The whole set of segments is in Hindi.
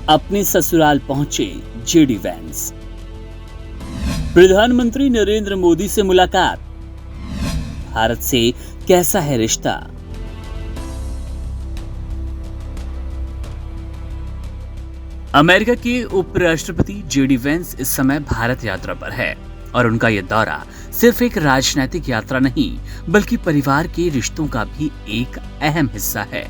अपने ससुराल पहुंचे जेडी वैंस। प्रधानमंत्री नरेंद्र मोदी से मुलाकात। भारत से कैसा है रिश्ता? अमेरिका के उपराष्ट्रपति जेडी वैंस इस समय भारत यात्रा पर है और उनका यह दौरा सिर्फ एक राजनीतिक यात्रा नहीं बल्कि परिवार के रिश्तों का भी एक अहम हिस्सा है।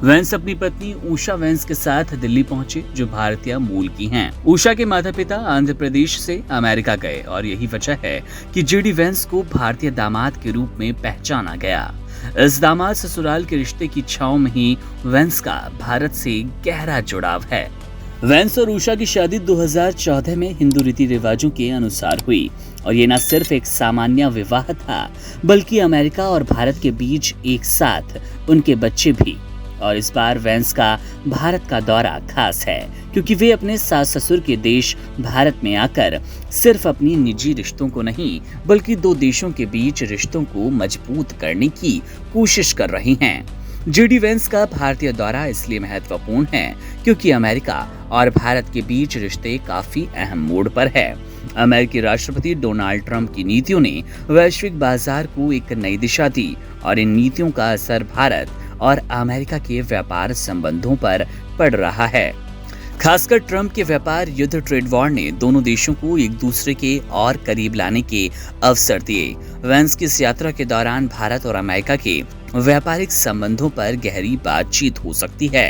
वैंस अपनी पत्नी उषा वैंस के साथ दिल्ली पहुंचे, जो भारतीय मूल की हैं। उषा के माता पिता आंध्र प्रदेश से अमेरिका गए और यही वजह है कि जेडी वैंस को भारतीय दामाद के रूप में पहचाना गया। इस दामाद ससुराल के रिश्ते की छांव में ही वैंस का भारत से गहरा जुड़ाव है। वैंस और उषा की शादी 2014 में हिंदू रीति रिवाजों के अनुसार हुई और ये न सिर्फ एक सामान्य विवाह था बल्कि अमेरिका और भारत के बीच एक साथ उनके बच्चे भी। और इस बार वैंस का भारत का दौरा खास है क्योंकि वे अपने सास ससुर के देश भारत में आकर सिर्फ अपनी निजी रिश्तों को नहीं बल्कि दो देशों के बीच रिश्तों को मजबूत करने की कोशिश कर रही हैं। जेडी वैंस का भारतीय दौरा इसलिए महत्वपूर्ण है क्योंकि अमेरिका और भारत के बीच रिश्ते काफी अहम मोड़ पर है। अमेरिकी राष्ट्रपति डोनाल्ड ट्रंप की नीतियों ने वैश्विक बाजार को एक नई दिशा दी और इन नीतियों का असर भारत और अमेरिका के व्यापार संबंधों पर पड़ रहा है। खासकर ट्रंप के व्यापार युद्ध ट्रेड वॉर ने दोनों देशों को एक दूसरे के और करीब लाने के अवसर दिए। वैंस की इस यात्रा के दौरान भारत और अमेरिका के व्यापारिक संबंधों पर गहरी बातचीत हो सकती है।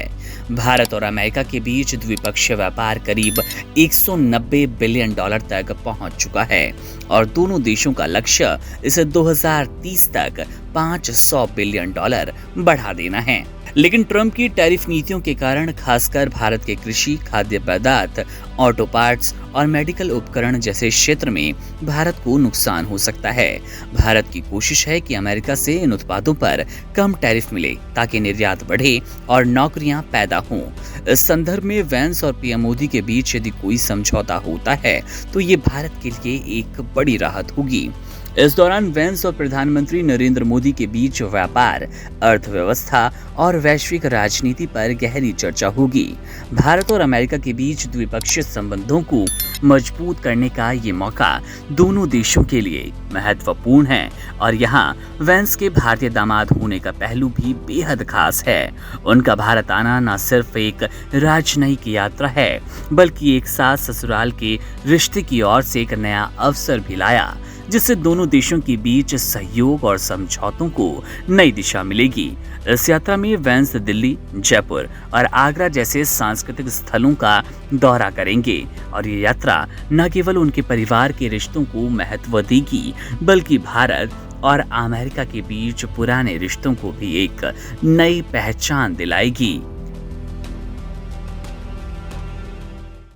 भारत और अमेरिका के बीच द्विपक्षीय व्यापार करीब 190 बिलियन डॉलर तक पहुंच चुका है और दोनों देशों का लक्ष्य इसे 2030 तक 500 बिलियन डॉलर बढ़ा देना है। लेकिन ट्रंप की टैरिफ नीतियों के कारण खासकर भारत के कृषि, खाद्य पदार्थ, ऑटो पार्ट्स और मेडिकल उपकरण जैसे क्षेत्र में भारत को नुकसान हो सकता है। भारत की कोशिश है कि अमेरिका से इन उत्पादों पर कम टैरिफ मिले ताकि निर्यात बढ़े और नौकरियां पैदा हों। इस संदर्भ में वैंस और पीएम मोदी के बीच यदि कोई समझौता होता है तो ये भारत के लिए एक बड़ी राहत होगी। इस दौरान वैंस और प्रधानमंत्री नरेंद्र मोदी के बीच व्यापार, अर्थव्यवस्था और वैश्विक राजनीति पर गहरी चर्चा होगी। भारत और अमेरिका के बीच द्विपक्षीय संबंधों को मजबूत करने का ये मौका दोनों देशों के लिए महत्वपूर्ण है और यहाँ वैंस के भारतीय दामाद होने का पहलू भी बेहद खास है। उनका भारत आना न सिर्फ एक राजनयिक यात्रा है बल्कि एक सास ससुराल के रिश्ते की ओर से एक नया अवसर भी लाया, जिससे दोनों देशों के बीच सहयोग और समझौतों को नई दिशा मिलेगी। इस यात्रा में वैंस दिल्ली, जयपुर और आगरा जैसे सांस्कृतिक स्थलों का दौरा करेंगे और ये यात्रा न केवल उनके परिवार के रिश्तों को महत्व देगी बल्कि भारत और अमेरिका के बीच पुराने रिश्तों को भी एक नई पहचान दिलाएगी।